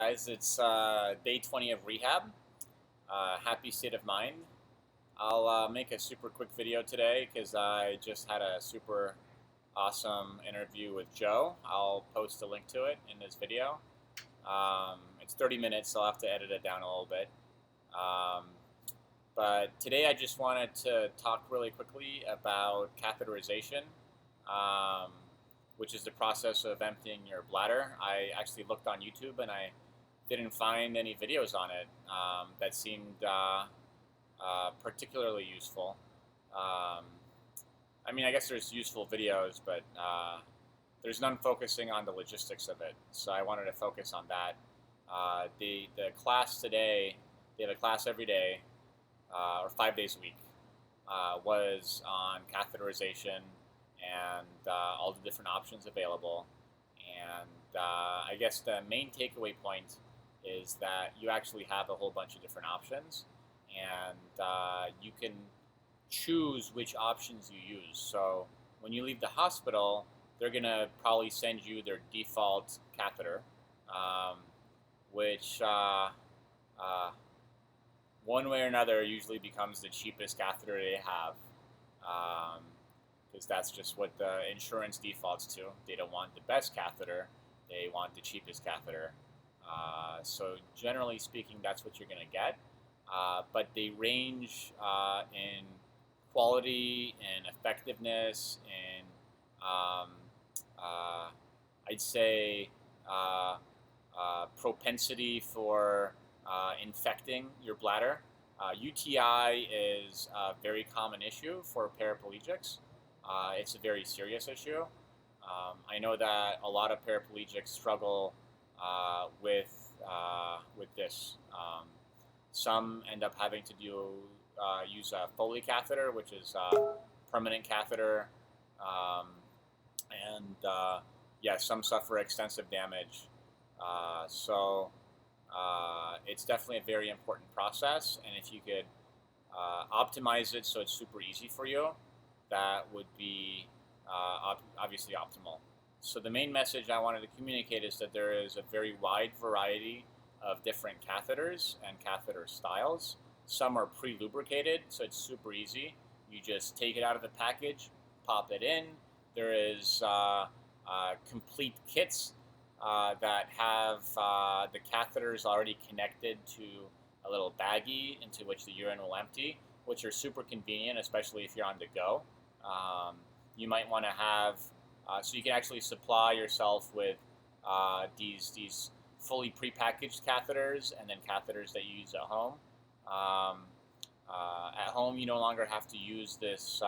Guys, it's day 20 of rehab. Happy state of mind. I'll make a super quick video today because I just had a super awesome interview with Joe. I'll post a link to it in this video. It's 30 minutes, so I'll have to edit it down a little bit. But today I just wanted to talk really quickly about catheterization, which is the process of emptying your bladder. I actually looked on YouTube and I didn't find any videos on it that seemed particularly useful. I mean, I guess there's useful videos, but there's none focusing on the logistics of it. So I wanted to focus on that. The class today, they have a class every day, or 5 days a week, was on catheterization and all the different options available. And I guess the main takeaway point is that you actually have a whole bunch of different options, and you can choose which options you use. So when you leave the hospital, they're going to probably send you their default catheter, which one way or another usually becomes the cheapest catheter they have, because that's just what the insurance defaults to. They don't want the best catheter, they want the cheapest catheter. So generally speaking, that's what you're going to get. But they range in quality and effectiveness and I'd say propensity for infecting your bladder. UTI is a very common issue for paraplegics. It's a very serious issue. I know that a lot of paraplegics struggle with this. Some end up having to use a Foley catheter, which is a permanent catheter, and yeah, some suffer extensive damage. So it's definitely a very important process, and if you could optimize it so it's super easy for you, that would be obviously optimal. So the main message I wanted to communicate is that there is a very wide variety of different catheters and catheter styles. Some are pre-lubricated, so it's super easy. You just take it out of the package, pop it in. There is complete kits that have the catheters already connected to a little baggie into which the urine will empty, which are super convenient, especially if you're on the go. You might want to have, so you can actually supply yourself with these fully prepackaged catheters and then catheters that you use at home. At home, you no longer have to use this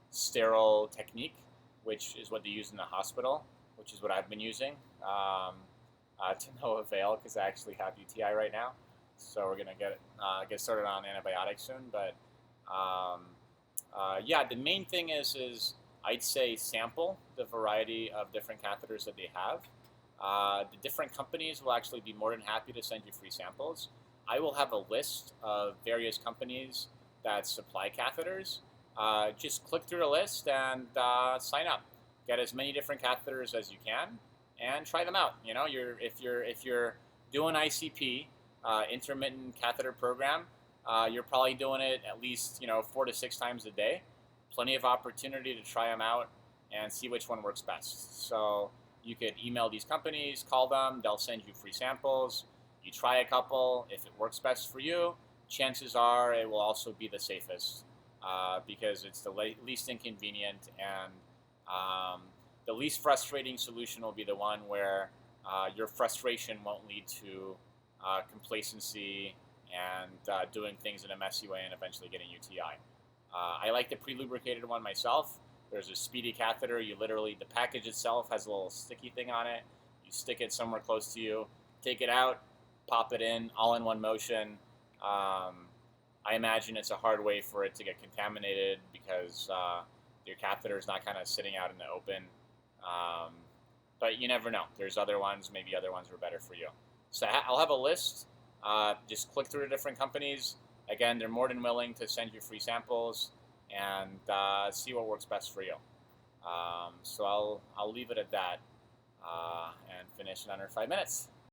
sterile technique, which is what they use in the hospital, which is what I've been using, to no avail because I actually have UTI right now. So we're gonna get started on antibiotics soon. But yeah, the main thing is I'd say sample the variety of different catheters that they have. The different companies will actually be more than happy to send you free samples. I will have a list of various companies that supply catheters. Just click through the list and sign up. Get as many different catheters as you can and try them out. You know, if you're doing ICP, intermittent catheter program, you're probably doing it at least 4 to 6 times a day. Plenty of opportunity to try them out and see which one works best. So you could email these companies, call them, they'll send you free samples. You try a couple. If it works best for you, chances are it will also be the safest because it's the least inconvenient, and the least frustrating solution will be the one where your frustration won't lead to complacency and doing things in a messy way and eventually getting UTI. I like the pre-lubricated one myself. There's a speedy catheter. You literally, the package itself has a little sticky thing on it. You stick it somewhere close to you, take it out, pop it in, all in one motion. I imagine it's a hard way for it to get contaminated because your catheter is not kind of sitting out in the open. But you never know. There's other ones, maybe other ones are better for you. So I'll have a list. Just click through the different companies. Again, they're more than willing to send you free samples and see what works best for you. So I'll leave it at that and finish in under 5 minutes.